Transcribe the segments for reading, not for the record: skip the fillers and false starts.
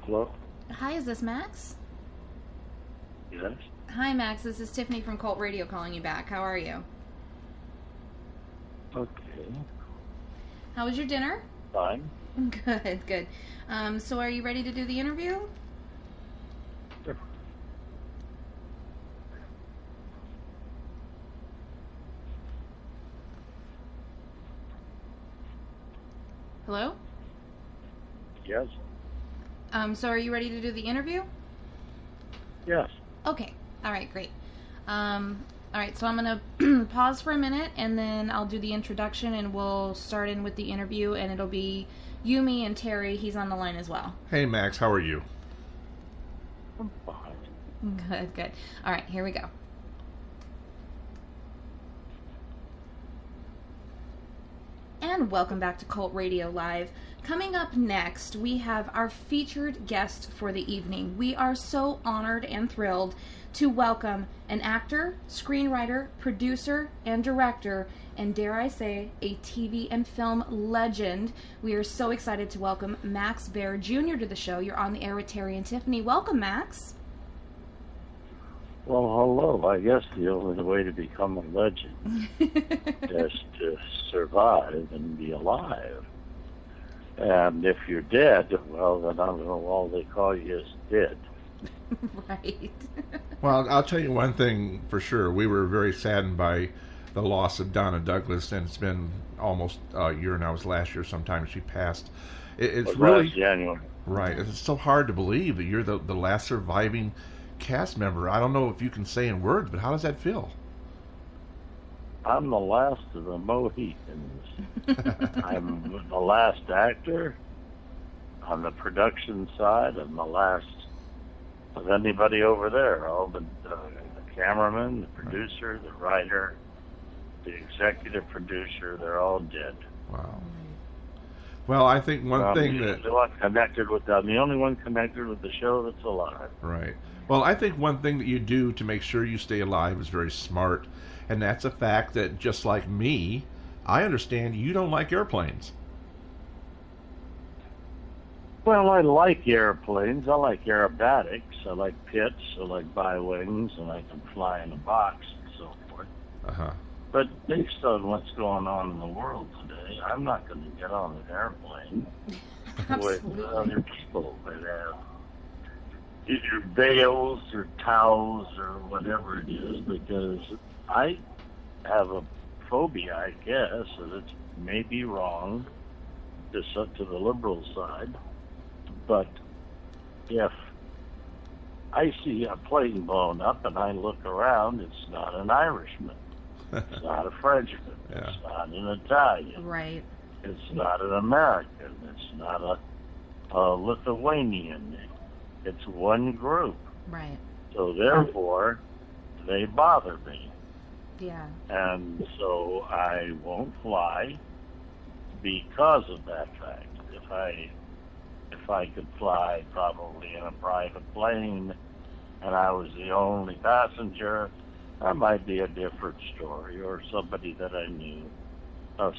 Hello? Hi, is this Max? Yes? Hi, Max. This is Tiffany from Cult Radio calling you back. How are you? Okay. How was your dinner? Fine. Good, good. So are you ready to do the interview? Sure. Hello? Yes? So are you ready to do the interview? Yes. Okay. All right, great. All right, so I'm going to pause for a minute, and then I'll do the introduction, and we'll start in with the interview, and it'll be you, me, and Terry. He's on the line as well. Hey, Max, how are you? I'm fine. Good, good. All right, here we go. And welcome back to Cult Radio Live. Coming up next, we have our featured guest for the evening. We are so honored and thrilled to welcome an actor, screenwriter, producer, and director, and dare I say, a TV and film legend. We are so excited to welcome Max Baer Jr. to the show. You're on the air with Terry and Tiffany. Welcome, Max. Well, hello. I guess the only way to become a legend is to survive and be alive. And if you're dead, well, then I don't know, all they call you is dead. Right. Well, I'll tell you one thing for sure. We were very saddened by the loss of Donna Douglas, and it's been almost a year now. It was last year sometime she passed. It's really last January. Right. It's so hard to believe that you're the last surviving cast member. I don't know if you can say in words, but how does that feel? I'm the last of the Mohicans. I'm the last actor. On the production side, I'm the last of anybody over there. All the cameraman, the producer, the writer, the executive producer, they're all dead. Wow. Well, I think one thing that... I'm the only one connected with the show that's alive. Right. Well, I think one thing that you do to make sure you stay alive is very smart, and that's the fact that, just like me, I understand you don't like airplanes. Well, I like airplanes. I like aerobatics. I like pits. I like bi-wings, and I can fly in a box and so forth. Uh-huh. But based on what's going on in the world today, I'm not going to get on an airplane with other people that have either veils or towels or whatever it is, because I have a phobia, I guess, and it may be wrong to the liberal side, but if I see a plane blown up and I look around, it's not an Irishman. It's not a Frenchman. Yeah. It's not an Italian. Right. It's not an American. It's not a Lithuanian. It's one group. Right. So therefore, they bother me. Yeah. And so I won't fly because of that fact. If I could fly probably in a private plane and I was the only passenger, that might be a different story, or somebody that I knew,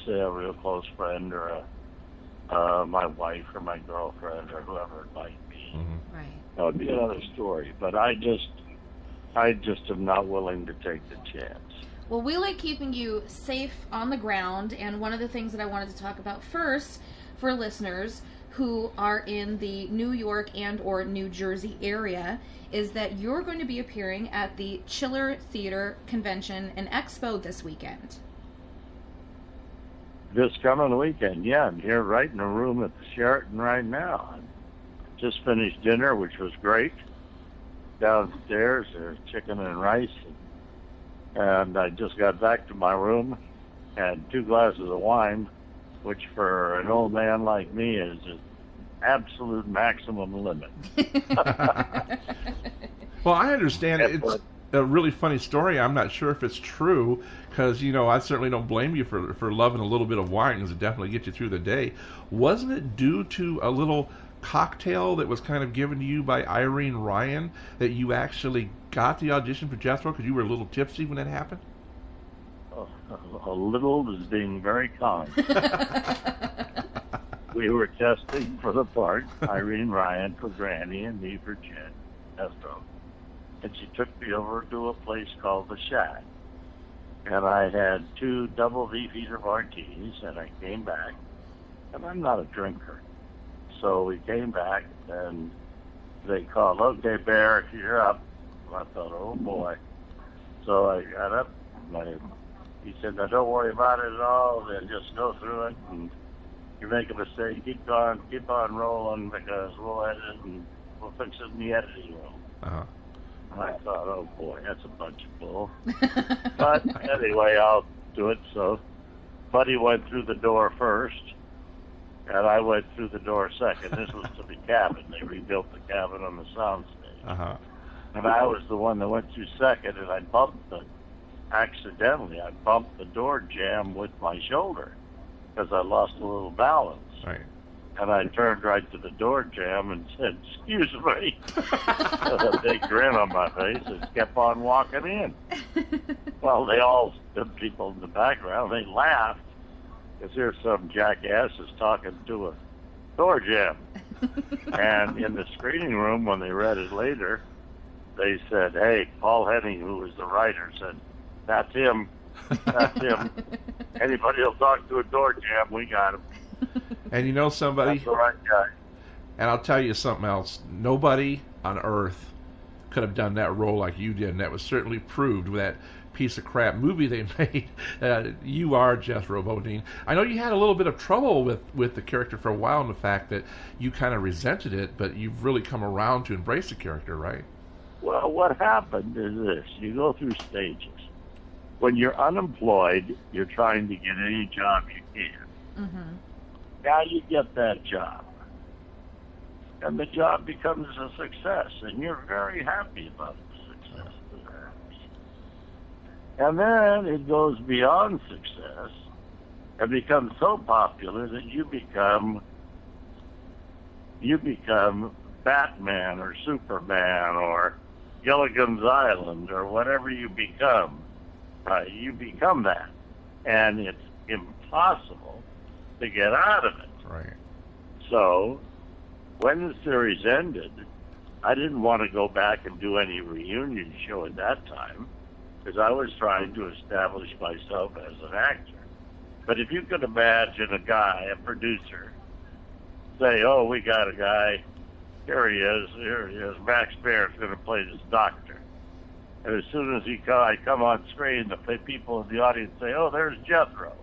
say a real close friend, or my wife or my girlfriend or whoever it might be. Mm-hmm. Right. That would be another story. But I just am not willing to take the chance. Well, we like keeping you safe on the ground, and one of the things that I wanted to talk about first for listeners who are in the New York and or New Jersey area is that you're going to be appearing at the Chiller Theater Convention and Expo this weekend. This coming weekend, yeah. I'm here right in the room at the Sheraton right now. I just finished dinner, which was great. downstairs. There's chicken and rice. And I just got back to my room, had 2 glasses of wine, which for an old man like me is an absolute maximum limit. Well, I understand it's a really funny story. I'm not sure if it's true because, I certainly don't blame you for loving a little bit of wine because it definitely gets you through the day. Wasn't it due to a little cocktail that was kind of given to you by Irene Ryan that you actually got the audition for Jethro because you were a little tipsy when it happened? A little is being very kind. We were testing for the part, Irene Ryan for Granny and me for Jethro. And she took me over to a place called The Shack. And I had 2 double Beefeater martinis, and I came back. And I'm not a drinker. So we came back, and they called, "Okay, Bear, you're up." And I thought, oh, boy. So I got up. He said, "Now, don't worry about it at all. Then just go through it. And you make a mistake, keep on rolling because we'll edit it and we'll fix it in the editing room." Uh-huh. And I thought, oh, boy, that's a bunch of bull. But anyway, I'll do it. So Buddy went through the door first, and I went through the door second. This was to the cabin. They rebuilt the cabin on the soundstage. Uh-huh. And I was the one that went through second, and I accidentally bumped the door jamb with my shoulder because I lost a little balance. Right. And I turned right to the door jamb and said, "Excuse me." With a big grin on my face and kept on walking in. Well, the people in the background, they laughed because here's some jackasses talking to a door jamb. And in the screening room, when they read it later, they said, "Hey, Paul Henning, who was the writer, said, that's him. That's him. Anybody will talk to a door jamb, we got him." And somebody, that's the right guy. And I'll tell you something else. Nobody on earth could have done that role like you did, and that was certainly proved with that piece of crap movie they made. You are Jethro Bodine. I know you had a little bit of trouble with the character for a while, and the fact that you kind of resented it, but you've really come around to embrace the character, right? Well, what happened is this. You go through stages. When you're unemployed, you're trying to get any job you can. Mm-hmm. Now you get that job. And the job becomes a success, and you're very happy about the success of that. And then it goes beyond success and becomes so popular that you become Batman or Superman or Gilligan's Island or whatever you become. You become that. And it's impossible to get out of it. Right. So when the series ended, I didn't want to go back and do any reunion show at that time because I was trying to establish myself as an actor. But if you could imagine a producer, say, "Oh, we got a guy, here he is, Max Baer is going to play this doctor." And as soon as I come on screen, the people in the audience say, "Oh, there's Jethro."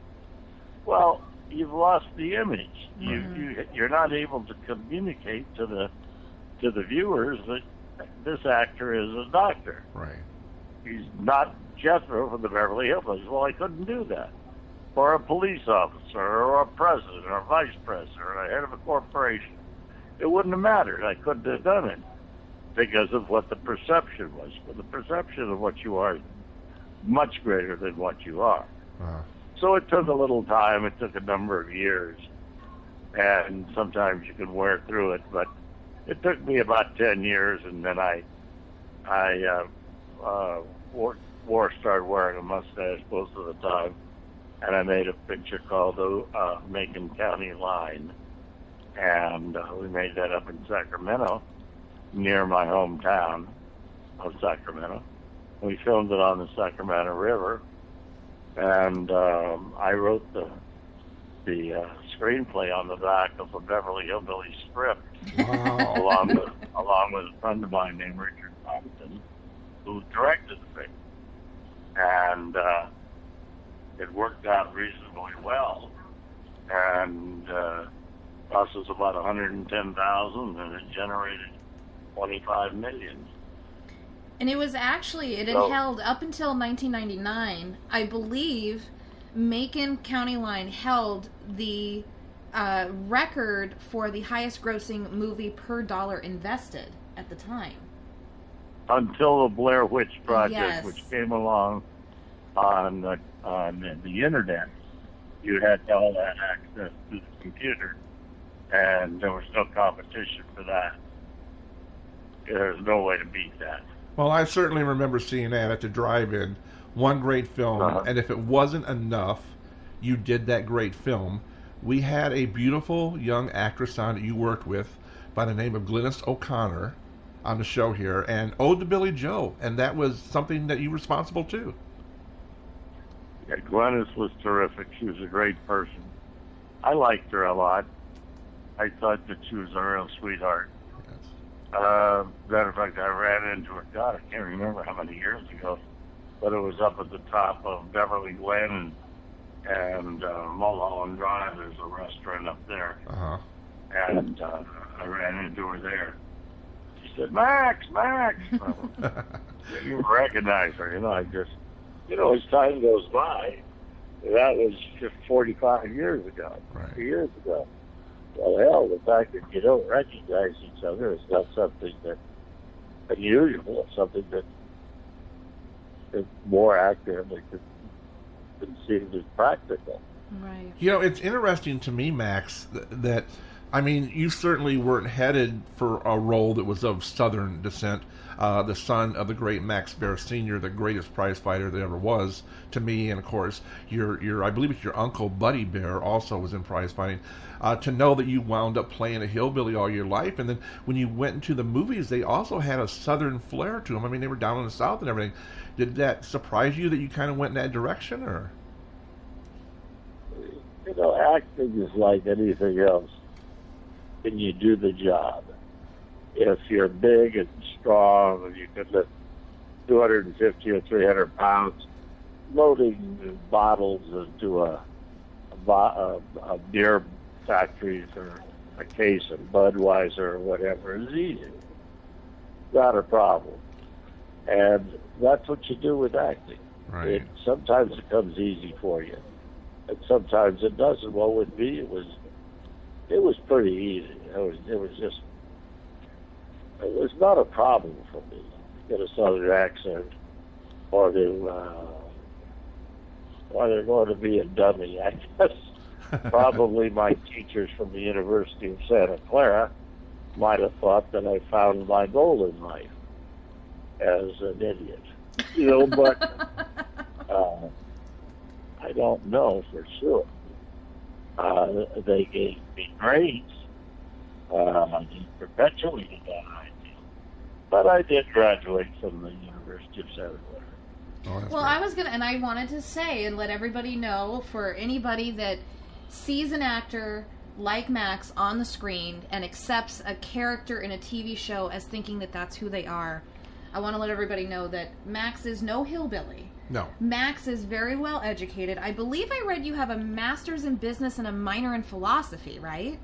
Well, you've lost the image. Mm-hmm. You're not able to communicate to the viewers that this actor is a doctor. Right. He's not Jethro from the Beverly Hillbillies. Well, I couldn't do that. Or a police officer, or a president, or a vice president, or a head of a corporation. It wouldn't have mattered. I couldn't have done it because of what the perception was. But the perception of what you are is much greater than what you are. Uh-huh. So it took a little time. It took a number of years. And sometimes you can wear through it. But it took me about 10 years, and then I started wearing a mustache most of the time. And I made a picture called the Macon County Line. And we made that up in Sacramento, near my hometown of Sacramento. We filmed it on the Sacramento River. And I wrote the screenplay on the back of the Beverly Hillbillies script. Wow. along with a friend of mine named Richard Thompson, who directed the thing. And it worked out reasonably well. And cost us about $110,000, and it generated $25 million. And it was actually, it had held up until 1999, I believe, Macon County Line held the record for the highest grossing movie per dollar invested at the time. Until the Blair Witch Project, Yes. which came along on the internet. You had all that access to the computer, and there was no competition for that. There's no way to beat that. Well, I certainly remember seeing that at the drive-in. One great film, and if it wasn't enough, you did that great film. We had a beautiful young actress on that you worked with by the name of Glynis O'Connor on the show here, and Ode to Billy Joe, and that was something that you were responsible too. Yeah, Glynis was terrific. She was a great person. I liked her a lot. I thought that she was a real sweetheart. Matter of fact, I ran into her, God, I can't remember how many years ago, but it was up at the top of Beverly Glen and Mulholland Drive. There's a restaurant up there. And I ran into her there. She said, Max! You recognize her, as time goes by, that was just 45 years ago, 50 years ago. Well, hell, the fact that you don't recognize each other is not something that's unusual. It's something that is more accurately conceived as practical. Right. It's interesting to me, Max, that I mean, you certainly weren't headed for a role that was of Southern descent. The son of the great Max Baer Sr., the greatest prize fighter that ever was to me, and of course, I believe it's your uncle Buddy Baer also was in prize fighting. To know that you wound up playing a hillbilly all your life, and then when you went into the movies, they also had a Southern flair to them. I mean, they were down in the South and everything. Did that surprise you that you kind of went in that direction, or? Acting is like anything else. Can you do the job? If you're big and strong and you can lift 250 or 300 pounds, loading bottles into a beer factories or a case of Budweiser or whatever is easy. Not a problem. And that's what you do with acting. Right. Sometimes it comes easy for you, and sometimes it doesn't. Well, with me, it was pretty easy. It was not a problem for me to get a Southern accent or they're going to be a dummy. I guess probably my teachers from the University of Santa Clara might have thought that I found my goal in life as an idiot. But I don't know for sure. They gave me grades. They perpetuated that idea. But I did graduate from the University of Santa Clara. Well, I wanted to say and let everybody know, for anybody that sees an actor like Max on the screen and accepts a character in a TV show as thinking that that's who they are, I want to let everybody know that Max is no hillbilly. No. Max is very well educated. I believe I read you have a master's in business and a minor in philosophy, right?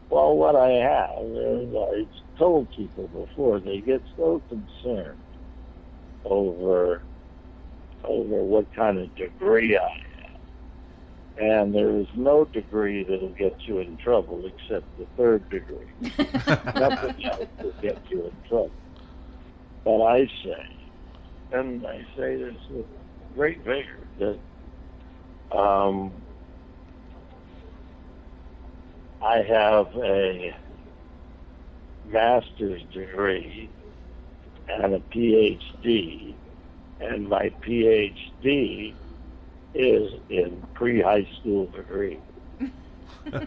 Well, what I have is I've told people before, they get so concerned over what kind of degree I have. And there is no degree that will get you in trouble except the third degree. Nothing else will get you in trouble. But I say, and I say this with great vigor, that I have a master's degree and a PhD, and my PhD is in pre-high school degree. It's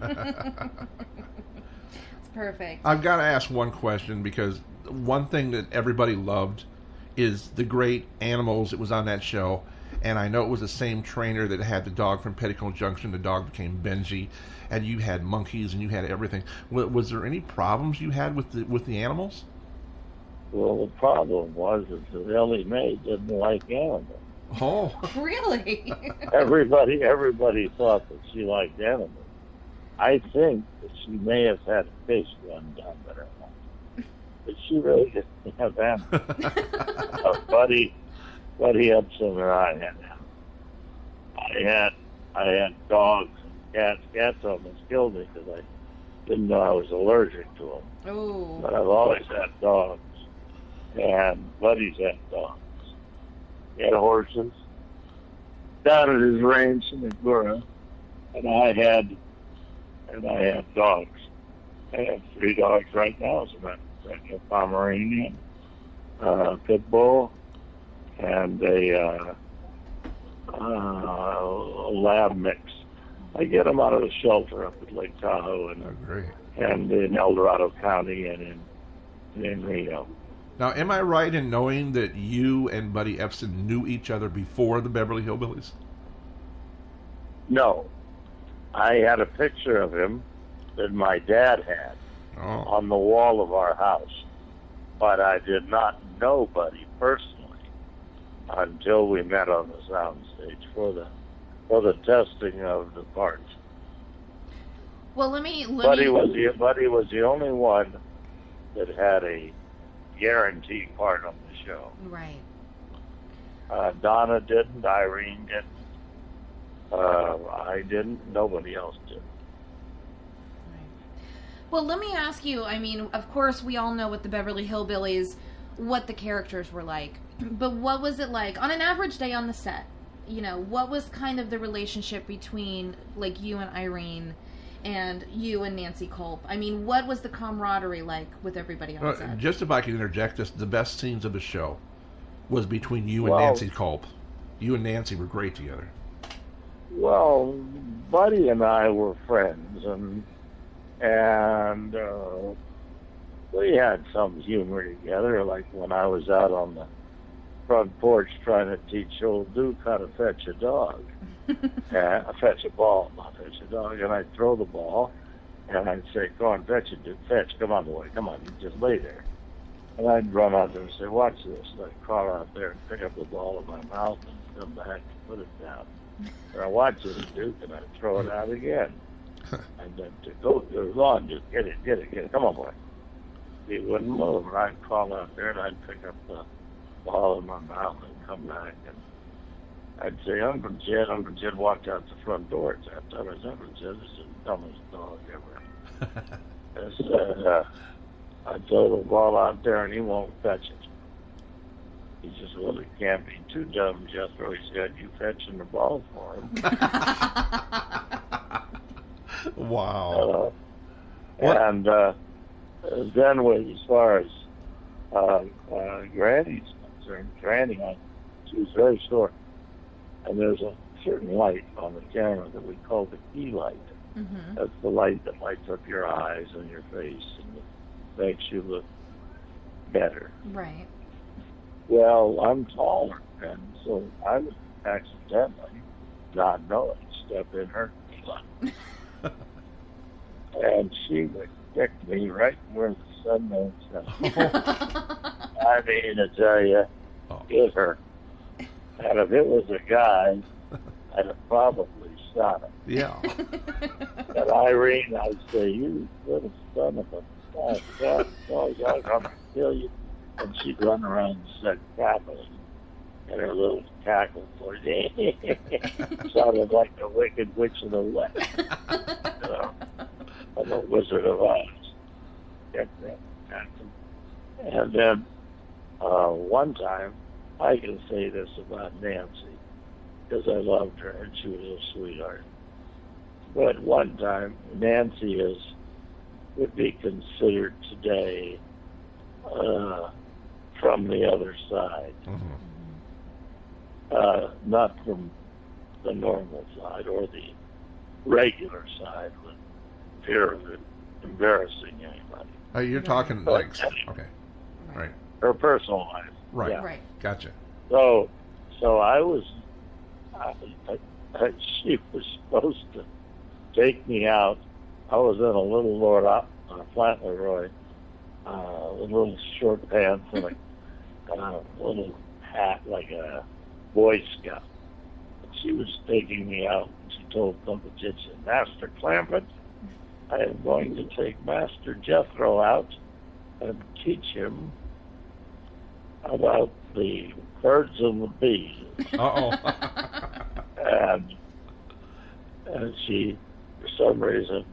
perfect. I've got to ask one question, because one thing that everybody loved is the great animals that was on that show, and I know it was the same trainer that had the dog from Petticoat Junction. The dog became Benji, and you had monkeys and you had everything. Was there any problems you had with the animals? Well, the problem was that Ellie Mae didn't like animals. Oh, really? Everybody thought that she liked animals. I think that she may have had a fish run down there. But she really didn't have animals. Buddy Hudson and I had dogs and cats. Cats almost killed me because I didn't know I was allergic to them. Oh. But I've always had dogs, and Buddy's had dogs. He had horses down at his ranch in Agoura, and I had dogs. I have 3 dogs right now, as a matter of fact. A Pomeranian, a Pit Bull, and a lab mix. I get them out of the shelter up at Lake Tahoe and in El Dorado County and in Reno. Now, am I right in knowing that you and Buddy Epson knew each other before the Beverly Hillbillies? No. I had a picture of him that my dad had on the wall of our house, but I did not know Buddy personally until we met on the soundstage for the testing of the parts. Well, Buddy was the only one that had a guaranteed part on the show. Right. Donna didn't. Irene didn't. I didn't. Nobody else did. Well, let me ask you, I mean, of course, we all know with the Beverly Hillbillies what the characters were like. But what was it like on an average day on the set? You know, what was kind of the relationship between, like, you and Irene and you and Nancy Culp? I mean, what was the camaraderie like with everybody on set? Just if I can interject, the best scenes of the show was between you and Nancy Culp. You and Nancy were great together. Well, Buddy and I were friends, and we had some humor together, like when I was out on the front porch trying to teach old Duke how to fetch a dog. Fetch a ball, not fetch a dog. And I'd throw the ball, and I'd say, go on, fetch it, Duke, fetch. Come on, boy, come on, you just lay there. And I'd run out there and say, watch this. And I'd crawl out there and pick up the ball in my mouth and come back and put it down. And I'd watch it, Duke, and I'd throw it out again. And then to go on, just get it. Come on, boy. He wouldn't move. And I'd crawl out there and I'd pick up the ball in my mouth and come back. And I'd say, Uncle Jed walked out the front door at that time. I said, Uncle Jed, this is the dumbest dog ever. I'd throw the ball out there and he won't fetch it. He just really can't be too dumb, Jethro. He said, you fetching the ball for him. Wow. And then as far as Granny's concerned, Granny, she was very short. And there's a certain light on the camera that we call the key light. Mm-hmm. That's the light that lights up your eyes and your face and makes you look better. Right. Well, I'm taller, and so I would accidentally, not knowing, step in her key light. And she would stick me right where the sun goes down. I mean, I tell you, it hurt. And if it was a guy, I'd have probably shot him. Yeah. And Irene, I'd say, you little son of a dog, I'm going to kill you. And she'd run around the set cackling, and her little cackle voice sounded like the Wicked Witch of the West. You know, and the Wizard of Oz. And then one time, I can say this about Nancy, because I loved her and she was a sweetheart. But one time, Nancy would be considered today from the other side. Mm-hmm. Not from the normal side or the regular side, with fear of embarrassing anybody. You're talking like, okay, right. Her personal life. Right. Yeah. Right. Gotcha. So I was, she was supposed to take me out. I was in a little Flat Leroy, with little short pants and a little hat like a Boy Scout. And she was taking me out. And she told Uncle Jitchin, Master Clampett, I am going to take Master Jethro out and teach him about the birds and the bees. Uh-oh. and she, for some reason,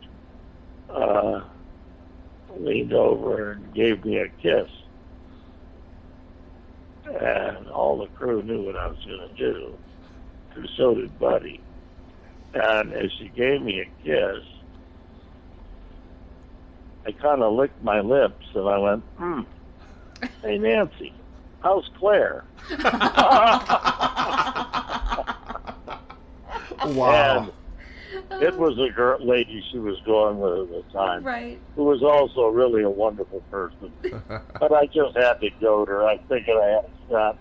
leaned over and gave me a kiss. And all the crew knew what I was going to do. And so did Buddy. And as she gave me a kiss, I kind of licked my lips and I went, hey, Nancy, how's Claire? Wow. And it was a lady she was going with at the time, right, who was also really a wonderful person. But I just had to goad her. I figured I had a shot.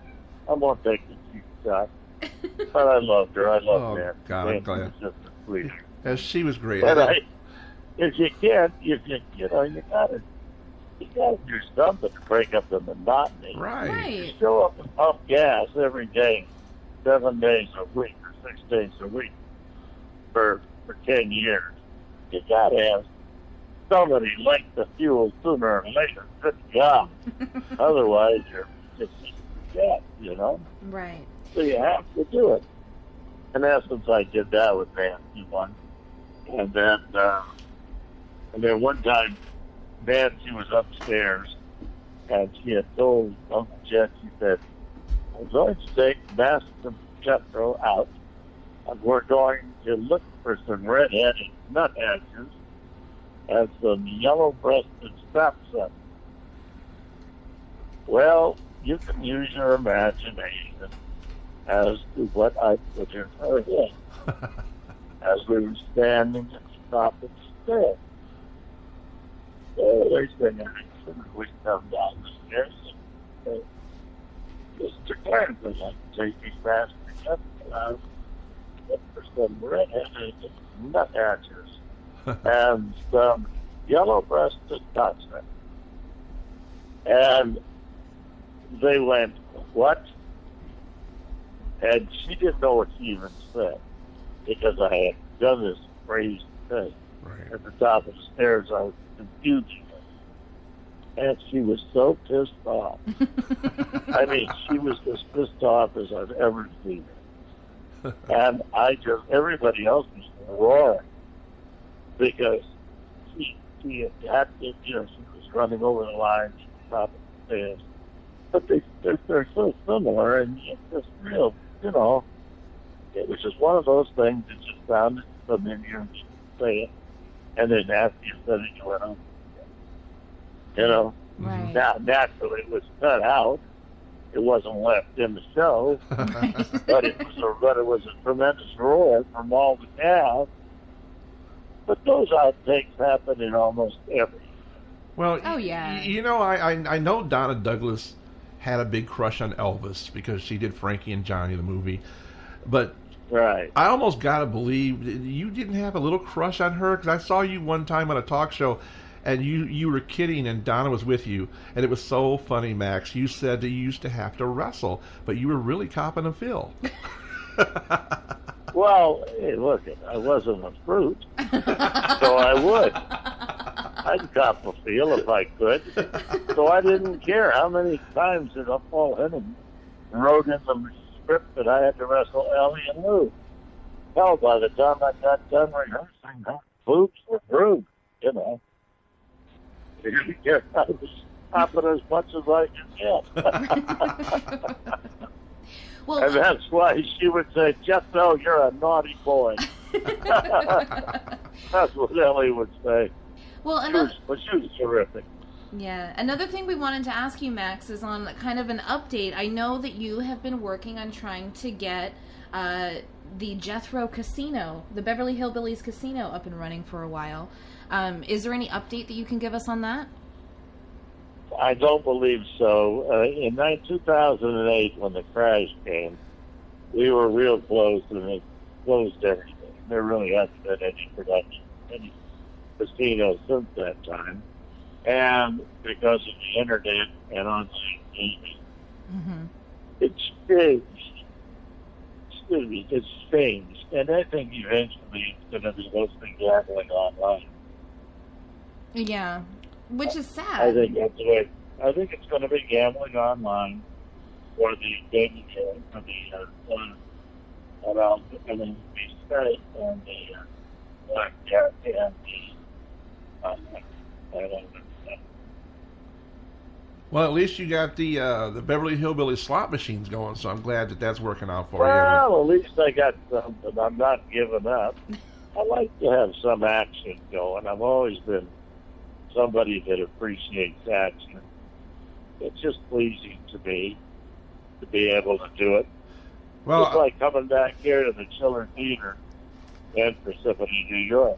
I won't take the cheap shot. But I loved her. I loved Nancy. God, I'm glad. Was just a sweetheart. As she was great. And if you can't, you gotta do something to break up the monotony. Right. You show up and pump gas every day, 7 days a week or 6 days a week for 10 years. You gotta have somebody like the fuel sooner or later. Good job. Otherwise, you're just dead, right. So you have to do it. In essence, I did that with Nancy once. And then one time, Nancy was upstairs, and she had told Uncle Chet, she said, I'm going to take Master and Jethro out, and we're going to look for some red-headed nuthatches and some yellow-breasted sapsuckers. Well, you can use your imagination as to what I put in her head as we were standing at the top of the stairs. So they said, we come down the stairs and Mr. Clarence would like to take these bastards up for some red-headed nuthatches and some yellow-breasted sapsuckers. And they went, what? And she didn't know what she even said because I had done this crazy thing. Right. At the top of the stairs, I was confusing her. And she was so pissed off. I mean, she was as pissed off as I've ever seen her. And everybody else was roaring because she adapted, she was running over the line to the top of the stairs. But they're so similar, and it's just real, it was just one of those things that just sounded familiar and you could say it. And then after you said it, you went on. Right. Now, naturally, it was cut out. It wasn't left in the show. but it was a tremendous roar from all the cast. But those outtakes happen in almost every. Well, oh, yeah. I know Donna Douglas had a big crush on Elvis because she did Frankie and Johnny, the movie. But right. I almost got to believe you didn't have a little crush on her, because I saw you one time on a talk show, and you were kidding, and Donna was with you, and it was so funny, Max. You said that you used to have to wrestle, but you were really copping a Phil. Well, hey, look, I wasn't a fruit, so I would. I'd cop a feel if I could. So I didn't care how many times that Paul Henning wrote in the script that I had to wrestle Ellie and Lou. Hell, by the time I got done rehearsing, boobs were through, I was copping as much as I could get. Well, and that's why she would say, Jethro, you're a naughty boy. That's what Ellie would say. Well, she was terrific. Yeah. Another thing we wanted to ask you, Max, is on kind of an update. I know that you have been working on trying to get the Jethro Casino, the Beverly Hillbillies Casino, up and running for a while. Is there any update that you can give us on that? I don't believe so. In 2008, when the crash came, we were real close, and they closed everything. There really hasn't been any production, any casinos since that time. And because of the internet and online gaming, it's changed. It's changed. And I think eventually it's going to be mostly gambling online. Yeah. Which is sad. I think that's the way. I think it's going to be gambling online for the gaming game, for the around the state and the blackjack and the I don't know. Well, at least you got the Beverly Hillbillies slot machines going, so I'm glad that that's working out for you. Well, at least I got something. I'm not giving up. I like to have some action going. I've always been somebody that appreciates action. It's just pleasing to me to be able to do it. Well, just like coming back here to the Chiller Theater in Parsippany, New York.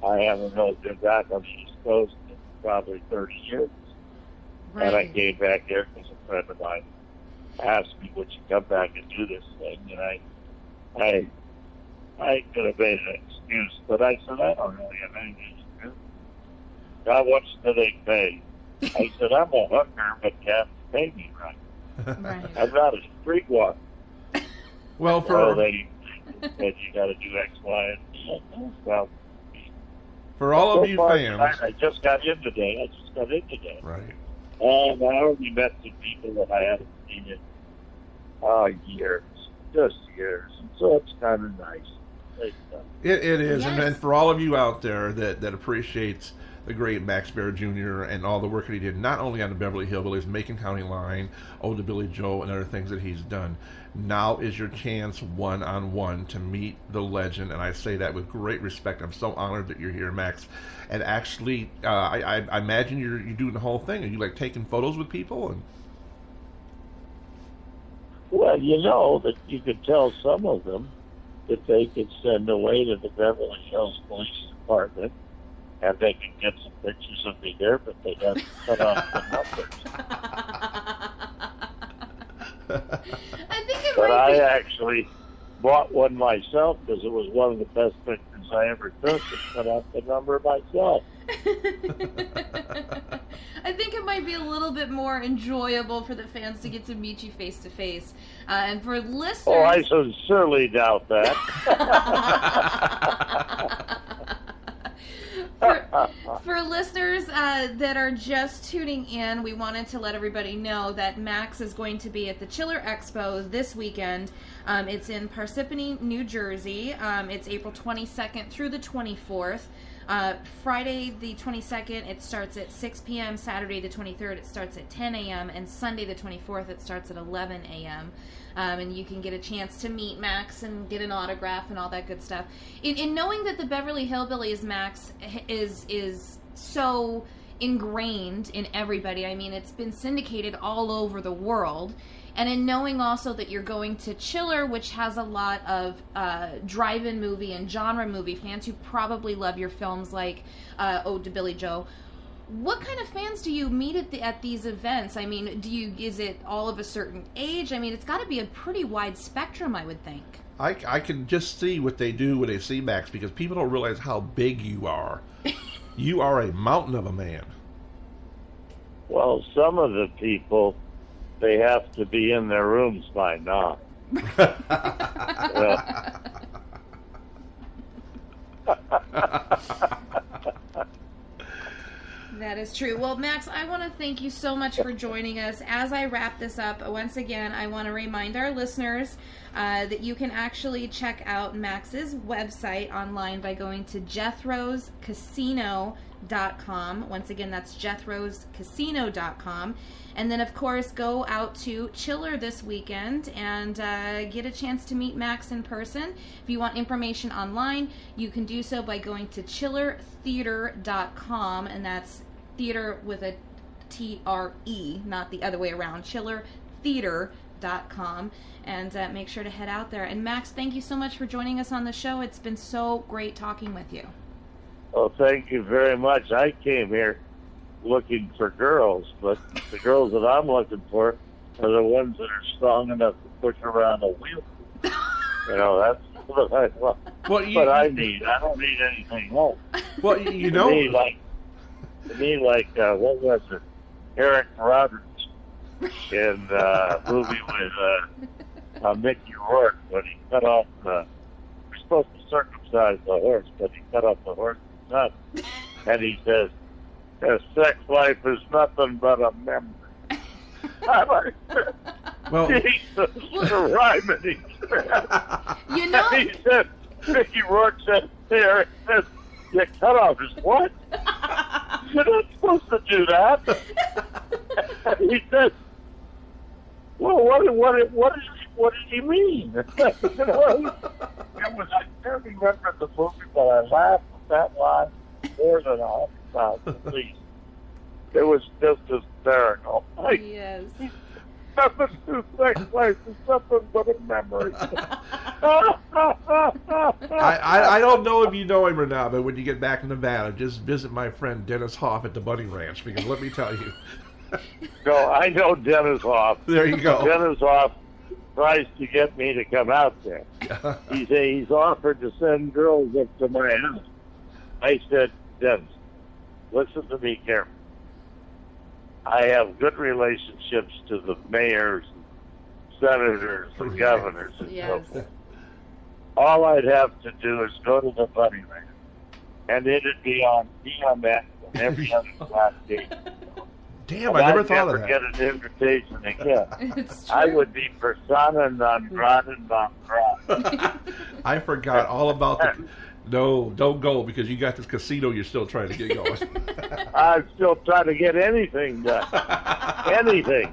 I haven't really been back on the East Coast in probably 30 years. Right. And I came back there because a friend of mine asked me, would you come back and do this thing? And I could have made an excuse, but I said, I don't really have anything to do. How much do they pay? I said, I'm a hooker, but you have to pay me right. Right. I'm not a street walker. well, So they said, you got to do X, Y, and Z. Well, for all of you far, fans, I just got in today. right? And I already met some people that I haven't seen in years, just years. And so it's kind of nice. It is, Yes. and then for all of you out there that appreciates the great Max Baer Jr. and all the work that he did, not only on the Beverly Hillbillies, Macon County Line, Ode to Billy Joe, and other things that he's done. Now is your chance one-on-one to meet the legend, and I say that with great respect. I'm so honored that you're here, Max. And actually, I imagine you're doing the whole thing. Are you like taking photos with people? And Well, you know that you could tell some of them that they could send away to the Beverly Hills Police Department and they could get some pictures of me there, but they have to cut off the numbers. I think it But might I be. actually bought one myself because it was one of the best pictures I ever took and cut off the number myself. I think it might be a little bit more enjoyable for the fans to get to meet you face to face, and for listeners. Oh, I sincerely doubt that. For listeners that are just tuning in, we wanted to let everybody know that Max is going to be at the Chiller Expo this weekend. It's in Parsippany, New Jersey. It's April 22nd through the 24th. Friday the 22nd, it starts at 6 p.m. Saturday the 23rd, it starts at 10 a.m. And Sunday the 24th, it starts at 11 a.m. And you can get a chance to meet Max and get an autograph and all that good stuff. In knowing that the Beverly Hillbillies, Max, is so ingrained in everybody. I mean, it's been syndicated all over the world. And in knowing also that you're going to Chiller, which has a lot of drive-in movie and genre movie fans who probably love your films like Ode to Billy Joe. What kind of fans do you meet at these events? I mean, is it all of a certain age? I mean, it's got to be a pretty wide spectrum, I would think. I can just see what they do when they see Max, because people don't realize how big you are. You are a mountain of a man. Well, some of the people, they have to be in their rooms by now. That is true. Well, Max, I want to thank you so much for joining us. As I wrap this up, once again, I want to remind our listeners that you can actually check out Max's website online by going to jethroscasino.com. Once again, that's jethroscasino.com. And then, of course, go out to Chiller this weekend and get a chance to meet Max in person. If you want information online, you can do so by going to chillertheater.com, and that's theater with a T-R-E, not the other way around, chillertheater.com, and make sure to head out there. And Max, thank you so much for joining us on the show. It's been so great talking with you. Well, thank you very much. I came here looking for girls, but the girls that I'm looking for are the ones that are strong enough to push around a wheel. You know, that's what I want. What I need. I don't need anything else. Well, you know, to me, like what was it? Eric Roberts in a movie with Mickey Rourke when he cut off we're supposed to circumcise the horse, but he cut off the horse's nut, and he says, sex life is nothing but a memory. Well, Jesus, rhyme it. You know, He said, Mickey Rourke said there, he said, you cut off his what? You're not supposed to do that. He said, well, what did he mean? It was, I can't remember the movie, but I laughed at that line more than 100,000 at least. It was just hysterical. Like, yes. nothing to sex life is nothing but a memory. I don't know if you know him or not, but when you get back to Nevada, just visit my friend Dennis Hoff at the Bunny Ranch, because let me tell you. No, I know Dennis Hoff. There you go. Dennis Hoff tries to get me to come out there. He's offered to send girls up to my house. I said, Dennis, listen to me carefully. I have good relationships to the mayors, senators, and governors, and so forth. All I'd have to do is go to the Bunny Ranch, and it'd be on DMX and every other last day. Damn, I never thought of that. I'd never get an invitation again. I would be persona non grata non grata. I forgot all about the... No, don't go, because you got this casino you're still trying to get going. I'm still trying to get anything done. Anything.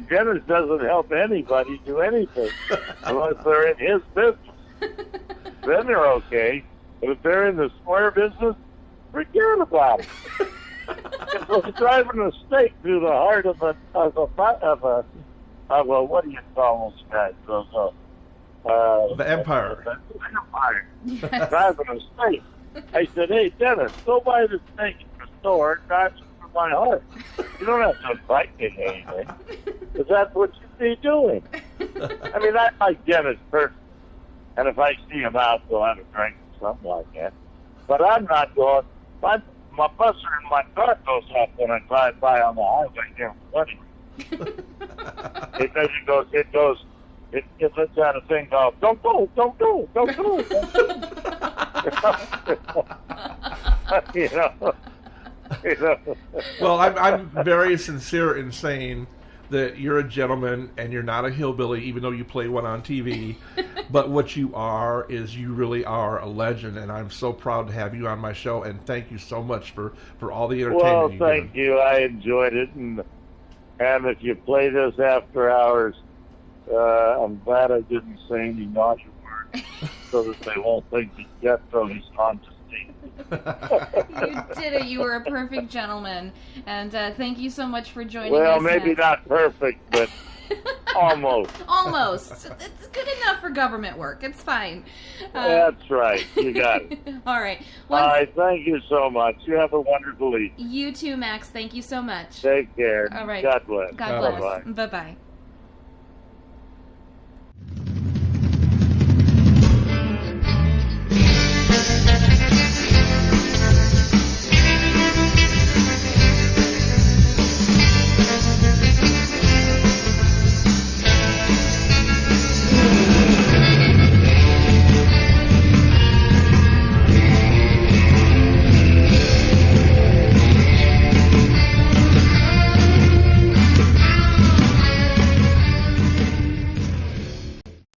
Dennis doesn't help anybody do anything unless they're in his business. Then they're okay. But if they're in the square business, forget about it. It's like driving a stake through the heart of a what do you call those guys? The Empire. The Empire. Yes. Driving a snake. I said, hey, Dennis, go buy the snake in the store and drive it through my heart. You don't have to invite me to anything, because that's what you'd be doing. I mean, I like Dennis personally, and if I see him out, we'll have a drink or something like that. But I'm not going. My buzzer in my car goes off when I drive by on the highway near Woody. Because it lets out a thing called, don't go. You know. Well, I'm very sincere in saying that you're a gentleman and you're not a hillbilly, even though you play one on TV. But what you are is you really are a legend, and I'm so proud to have you on my show. And thank you so much for all the entertainment. Well, thank you. I enjoyed it, and if you play this after hours, I'm glad I didn't say any naughty words, so that they won't think that Jethro is on to Steve. You did it. You were a perfect gentleman, and thank you so much for joining us. Well, maybe not perfect, but almost. Almost. It's good enough for government work. It's fine. That's right. You got it. All right. All right. Thank you so much. You have a wonderful evening. You too, Max. Thank you so much. Take care. All right. God bless. God bless. Bye-bye.